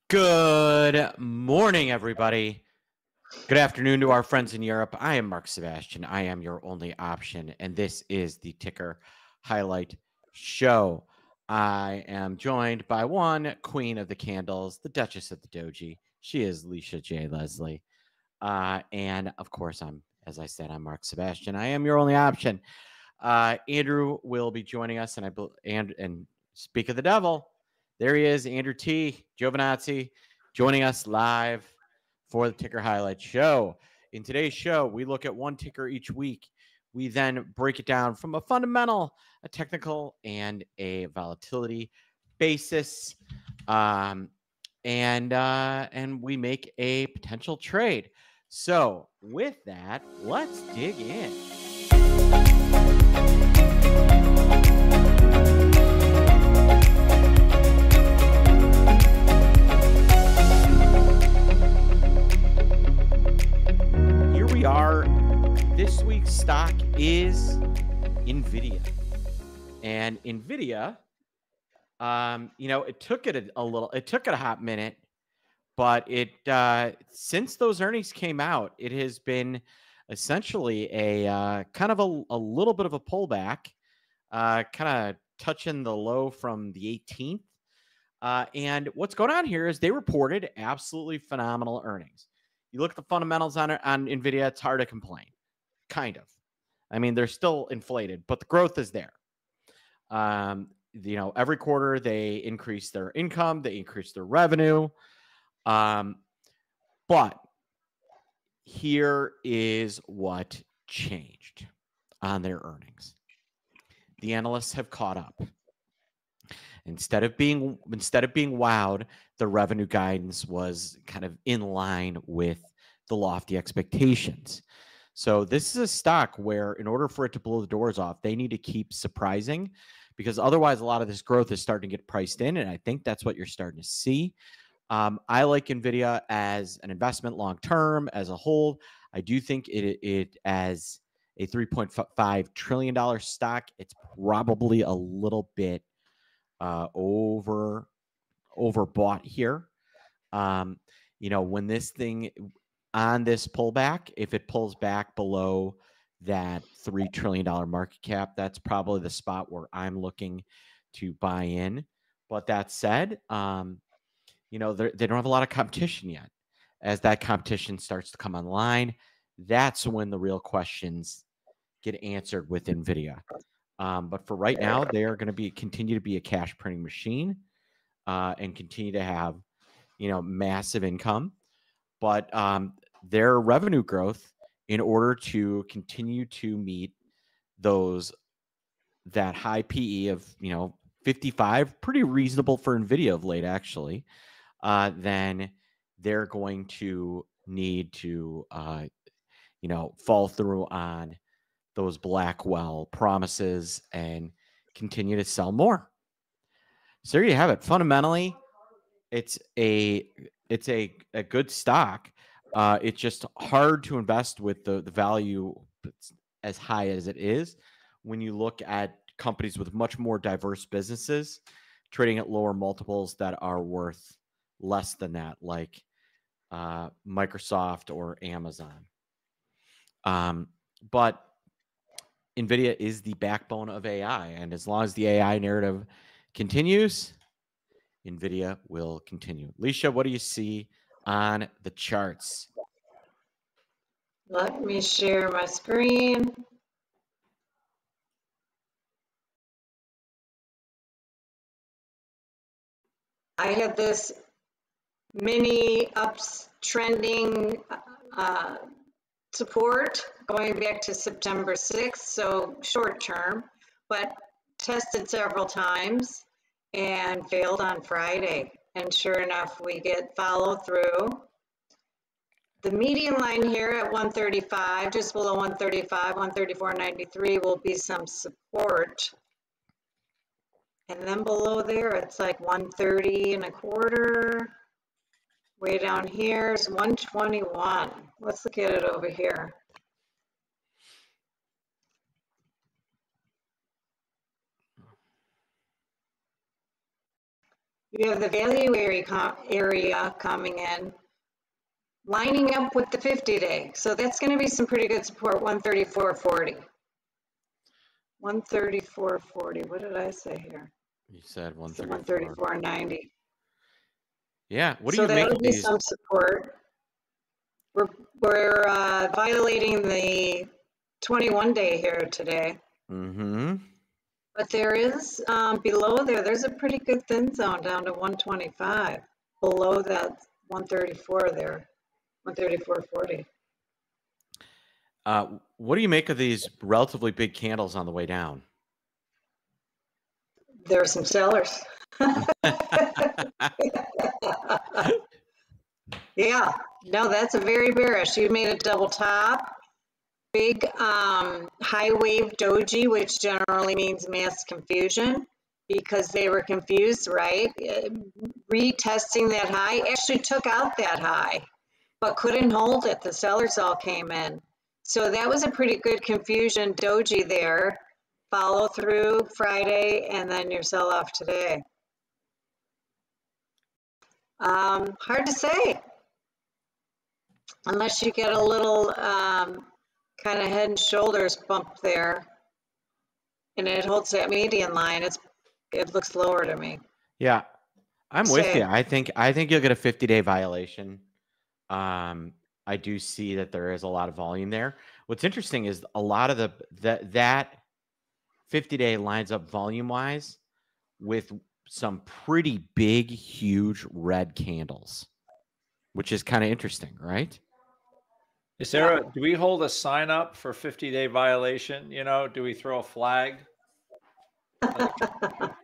Good morning, everybody. Good afternoon to our friends in Europe. I am Mark Sebastian. I am your only option, and this is the Ticker Highlight Show. I am joined by one queen of the candles, the Duchess of the Doji. She is Leisha J. Leslie. And of course, as I said, I'm Mark Sebastian. I am your only option. Andrew will be joining us, and speak of the devil, there he is, Andrew T. Giovinazzi, joining us live for the Ticker Highlight Show. In today's show, we look at one ticker each week. We then break it down from a fundamental, a technical, and a volatility basis, and we make a potential trade. So with that, let's dig in. Here we are. This week's stock is Nvidia. And Nvidia, it took it a hot minute, but since those earnings came out, it has been essentially a kind of a little bit of a pullback, kind of touching the low from the 18th. And what's going on here is they reported absolutely phenomenal earnings. You look at the fundamentals on Nvidia, it's hard to complain, kind of. I mean, they're still inflated, but the growth is there. Every quarter they increase their income, they increase their revenue. But here is what changed on their earnings. The analysts have caught up. Instead of being wowed, the revenue guidance was kind of in line with the lofty expectations. So this is a stock where, in order for it to blow the doors off, they need to keep surprising, because otherwise a lot of this growth is starting to get priced in, and I think that's what you're starting to see. I like Nvidia as an investment long term, as a hold. I do think it as a $3.5 trillion stock, it's probably a little bit overbought here. When this thing on this pullback, if it pulls back below that $3 trillion market cap, that's probably the spot where I'm looking to buy in. But that said, they don't have a lot of competition yet. As that competition starts to come online, that's when the real questions get answered with Nvidia. But for right now, they are going to continue to be a cash printing machine, and continue to have, massive income. But their revenue growth, in order to continue to meet that high PE of 55, pretty reasonable for Nvidia of late, actually, then they're going to need to fall through on those Blackwell promises and continue to sell more. So there you have it. Fundamentally, it's a good stock. It's just hard to invest with the value as high as it is when you look at companies with much more diverse businesses trading at lower multiples that are worth less than that, like Microsoft or Amazon. But Nvidia is the backbone of AI, and as long as the AI narrative continues, Nvidia will continue. Leisha, what do you see on the charts? Let me share my screen. I had this mini ups trending support going back to September 6th, so short term, but tested several times and failed on Friday. And sure enough, we get follow through. The median line here at 135, just below 135, 134.93 will be some support. And then below there, it's like 130.25. Way down here is 121. Let's look at it over here. You have the value area coming in, lining up with the 50-day. So that's going to be some pretty good support, 134.40. 134.40. What did I say here? You said 134. 134.90. Yeah. What do So you make that'll of be these? some support. We're violating the 21-day here today. Mm-hmm. But there is below there's a pretty good thin zone down to 125 below that 134 there, 134.40. What do you make of these relatively big candles on the way down? There are some sellers. Yeah, no, that's a very bearish. You made a double top. Big high wave doji, which generally means mass confusion because they were confused, right? Retesting that high, actually took out that high, but couldn't hold it. The sellers all came in. So that was a pretty good confusion doji there. Follow through Friday and then your sell off today. Hard to say. Unless you get a little kind of head and shoulders bump there and it holds that median line, it looks lower to me. Yeah, I'm with you. I think you'll get a 50-day violation. I do see that there is a lot of volume there. What's interesting is a lot of that 50-day lines up volume-wise with some pretty big, huge red candles, which is kind of interesting, right? Is there do we hold a sign up for 50-day violation? You know, do we throw a flag? Like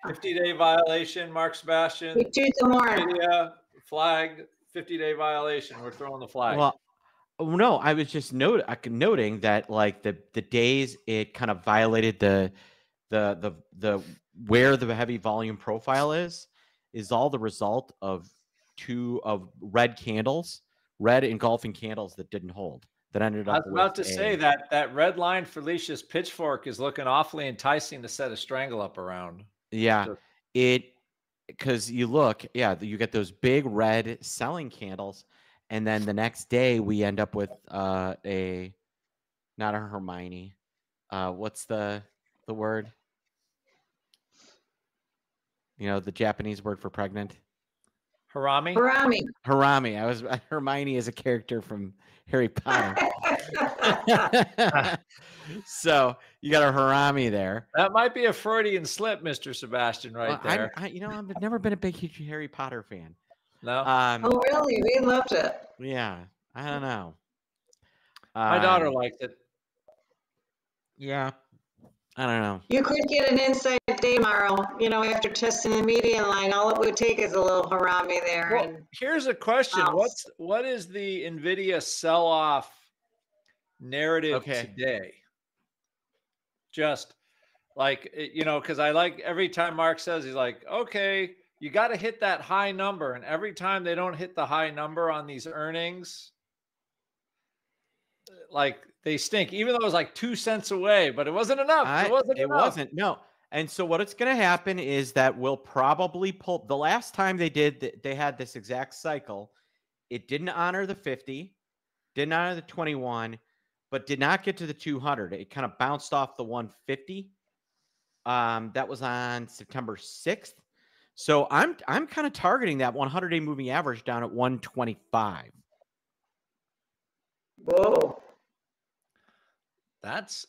50-day violation, Mark Sebastian. We do the horn. Flag, 50-day violation. We're throwing the flag. Well, no, I was just noting that like the days it kind of violated the where the heavy volume profile is all the result of two of red candles, red engulfing candles that didn't hold. That ended up. I was about to say that red line for Felicia's pitchfork is looking awfully enticing to set a strangle up around. Yeah, because you look, you get those big red selling candles, and then the next day we end up with not a Hermione. What's the word? You know, the Japanese word for pregnant. Harami. Harami. Hermione is a character from Harry Potter. So you got a Harami there. That might be a Freudian slip, Mr. Sebastian, right there. I've never been a big huge Harry Potter fan. No. Oh really? We loved it. Yeah, I don't know. My daughter liked it. Yeah, I don't know. You could get an inside day tomorrow, you know, after testing the median line. All it would take is a little Harami there. Well, here's a question. What is the Nvidia sell-off narrative today? Just like, you know, because I like every time Mark says, he's like, okay, you got to hit that high number. And every time they don't hit the high number on these earnings, like they stink, even though it was like 2 cents away, but it wasn't enough. It wasn't. No. And so what it's going to happen is that we'll probably pull the last time they had this exact cycle. It didn't honor the 50, didn't honor the 21, but did not get to the 200. It kind of bounced off the 150. That was on September 6th. So I'm kind of targeting that 100-day moving average down at 125. Whoa.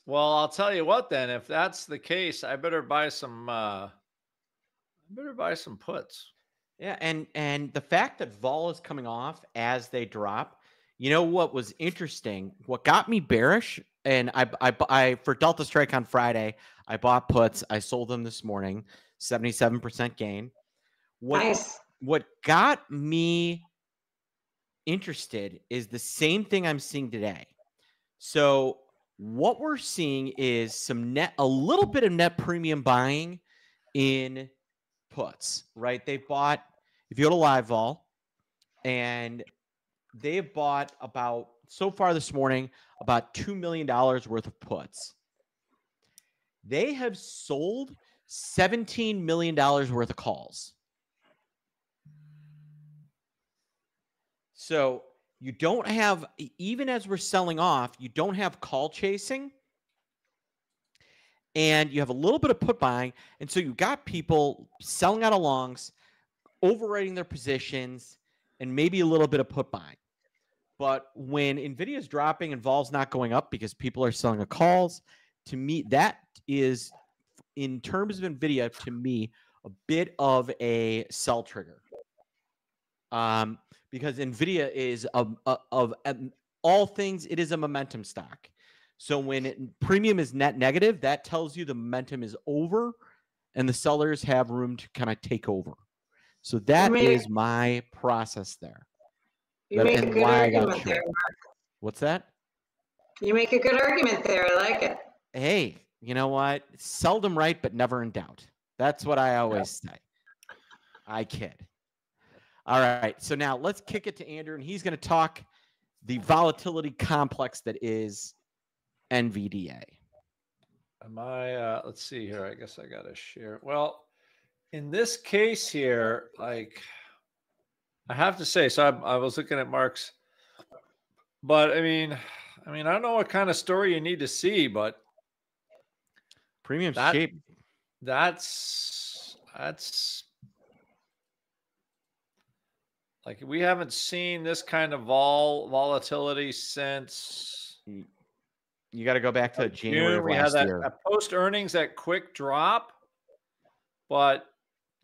Well, I'll tell you what then, if that's the case, I better buy some puts. Yeah, and the fact that vol is coming off as they drop, you know what was interesting? What got me bearish, and I for Delta Strike on Friday, I bought puts, I sold them this morning, 77% gain. What got me interested is the same thing I'm seeing today. So what we're seeing is a little bit of net premium buying in puts, right? They bought, if you go to live vol, and they have bought about, so far this morning, about $2 million worth of puts. They have sold $17 million worth of calls. So you don't have, even as we're selling off, you don't have call chasing. And you have a little bit of put buying. And so you've got people selling out of longs, overwriting their positions, and maybe a little bit of put buying. But when Nvidia is dropping and vol's not going up because people are selling at calls, to me, that is, in terms of Nvidia, to me, a bit of a sell trigger. Because Nvidia is of all things, it is a momentum stock. So when premium is net negative, that tells you the momentum is over and the sellers have room to kind of take over. So that is my process there. You make a good argument there, Mark. What's that? You make a good argument there. I like it. Hey, you know what? Seldom right, but never in doubt. That's what I always say. I kid. All right. So now let's kick it to Andrew, and he's going to talk the volatility complex that is NVDA. Am I, let's see here. I guess I got to share. Well, in this case here, like, I have to say, so I was looking at Mark's, but I mean, I don't know what kind of story you need to see, but premium shape. That's like, we haven't seen this kind of volatility since. You got to go back to January of last year. We had that post earnings, that quick drop. But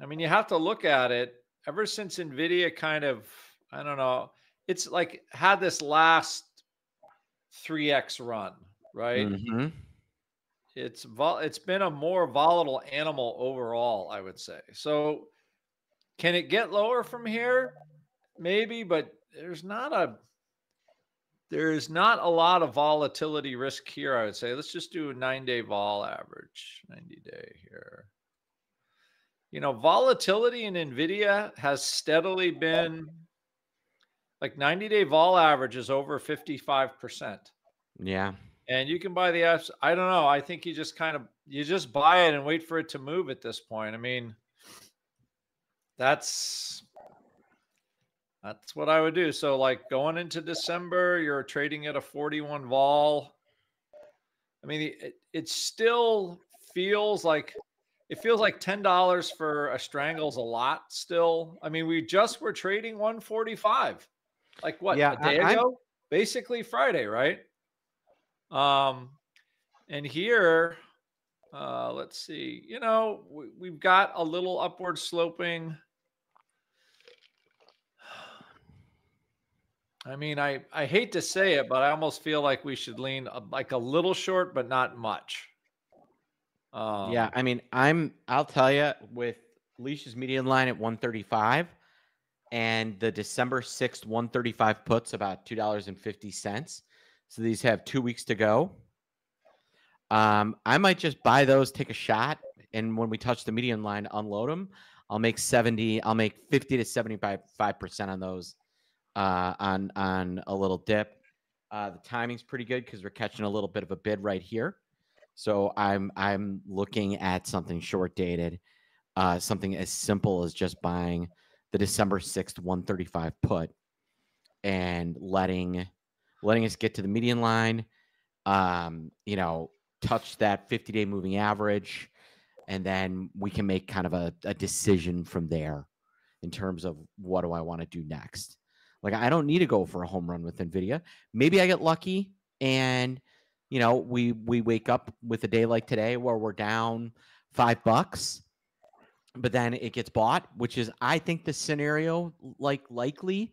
I mean, you have to look at it. Ever since Nvidia kind of, I don't know, it's like had this last 3x run, right? Mm-hmm. It's been a more volatile animal overall, I would say. So can it get lower from here? Maybe, but there's not a lot of volatility risk here, I would say. Let's just do a 9-day vol average, 90-day here. You know, volatility in Nvidia has steadily been, like, 90-day vol average is over 55%. Yeah. And you can buy the apps. I don't know. I think you just buy it and wait for it to move at this point. I mean, that's what I would do. So, like, going into December, you're trading at a 41 vol. I mean, it still feels like, $10 for a strangle's a lot still. I mean, we just were trading 145, like, what, a day ago? Basically Friday, right? And here, let's see, you know, we've got a little upward sloping. I mean, I hate to say it, but I almost feel like we should lean like a little short, but not much. Yeah, I mean, I'll tell you, with Leish's median line at 135 and the December 6th 135 puts about $2.50. So these have 2 weeks to go. I might just buy those, take a shot, and when we touch the median line, unload them. I'll make 50 to 75% on those on a little dip. The timing's pretty good because we're catching a little bit of a bid right here. So I'm looking at something short dated, something as simple as just buying the December 6th 135 put and letting us get to the median line, you know, touch that 50-day moving average, and then we can make kind of a decision from there in terms of what do I want to do next. Like, I don't need to go for a home run with Nvidia. Maybe I get lucky and, you know, we wake up with a day like today where we're down $5, but then it gets bought, which is, I think, the scenario, like, likely,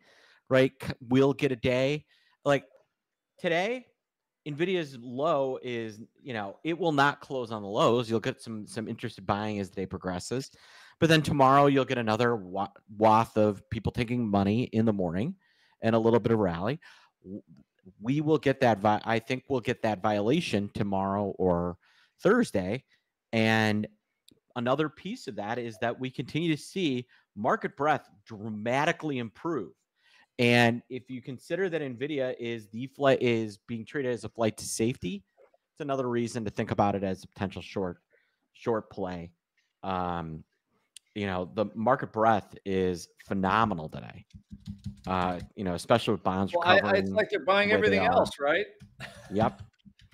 right? We'll get a day like today. Nvidia's low is, you know, it will not close on the lows. You'll get some interested buying as the day progresses, but then tomorrow you'll get another wath of people taking money in the morning and a little bit of rally. We will get that. I think we'll get that violation tomorrow or Thursday. And another piece of that is that we continue to see market breadth dramatically improve. And if you consider that Nvidia is being treated as a flight to safety, it's another reason to think about it as a potential short play. You know, the market breadth is phenomenal today. especially with bonds Well, recovering. it's like they're buying everything else, right? Yep.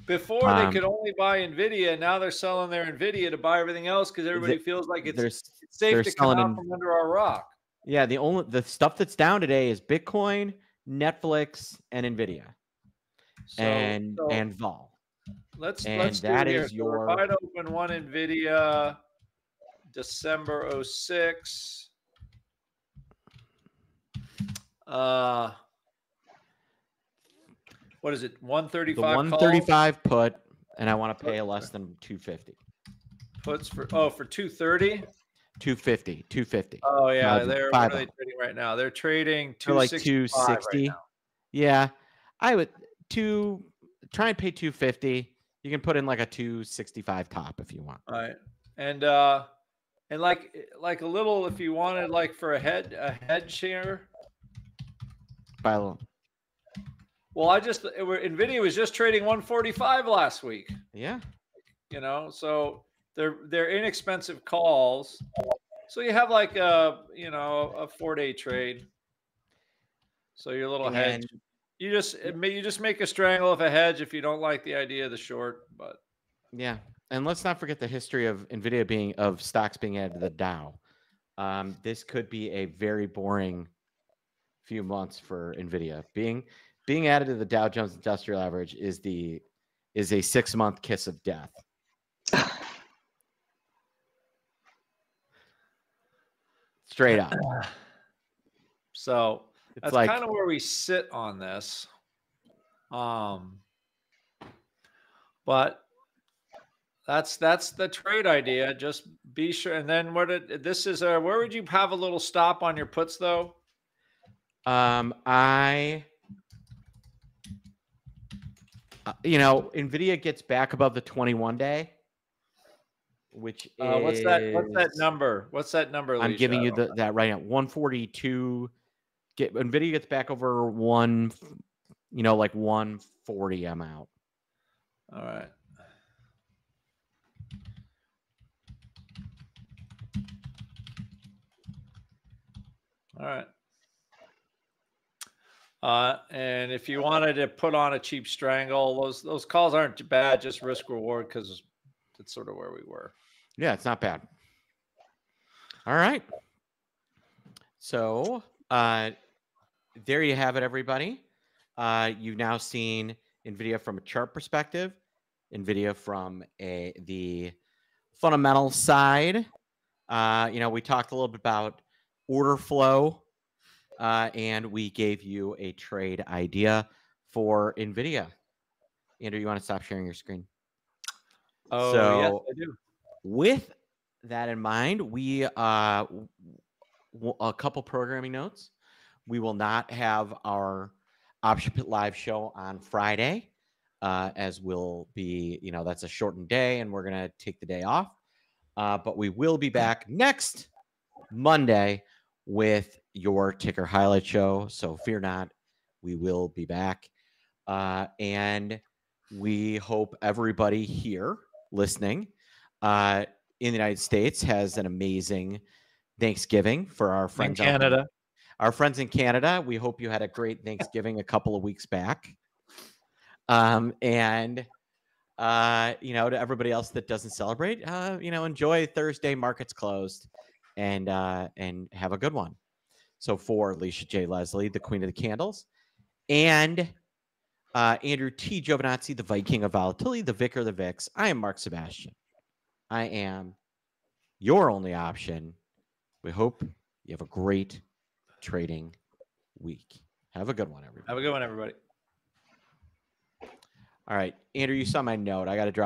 Before they could only buy Nvidia, now they're selling their Nvidia to buy everything else because everybody feels like it's safe to come out from under our rock. Yeah, the stuff that's down today is Bitcoin, Netflix, and Nvidia, and Vol. Let's do here. So we're wide open one Nvidia, December 06. What is it? 135. The 135 put, and I want to pay less than 250. Puts for 230. 250. Oh yeah, what are they trading right now? They're trading 260. Right, yeah, I would try and pay 250. You can put in like a 265 top if you want. All right, and like a little if you wanted like for a hedge here. Buy a little. Well, Nvidia was just trading 145 last week. Yeah. So they're inexpensive calls. So you have like a 4-day trade. So your little hedge. You just make a strangle of a hedge if you don't like the idea of the short, but yeah. And let's not forget the history of Nvidia of stocks being added to the Dow. This could be a very boring few months for Nvidia. Being added to the Dow Jones Industrial Average is a 6-month kiss of death. Straight up. So that's like, kind of where we sit on this. But that's the trade idea. Just be sure. And then where would you have a little stop on your puts though? Nvidia gets back above the 21-day, which is what's that number? What's that number? I'm giving you that right now. 142. Nvidia gets back over 140. I'm out. All right. All right. And if you wanted to put on a cheap strangle, those calls aren't bad, just risk reward because that's sort of where we were. Yeah, it's not bad. All right. So there you have it, everybody. You've now seen Nvidia from a chart perspective, Nvidia from the fundamental side. We talked a little bit about order flow. And we gave you a trade idea for Nvidia. Andrew, you want to stop sharing your screen? Oh, so, yes, I do. With that in mind, we a couple programming notes. We will not have our Option Pit Live show on Friday, as we'll be, that's a shortened day, and we're going to take the day off. But we will be back next Monday with your ticker highlight show. So fear not, we will be back. And we hope everybody here listening in the United States has an amazing Thanksgiving. For our friends in Canada. Our friends in Canada, we hope you had a great Thanksgiving a couple of weeks back. And to everybody else that doesn't celebrate, enjoy Thursday, markets closed, and have a good one. So for Alicia J. Leslie, the Queen of the Candles, and Andrew T. Giovinazzi, the Viking of Volatility, the Vicar of the VIX, I am Mark Sebastian. I am your only option. We hope you have a great trading week. Have a good one, everybody. Have a good one, everybody. All right. Andrew, you saw my note. I got to drop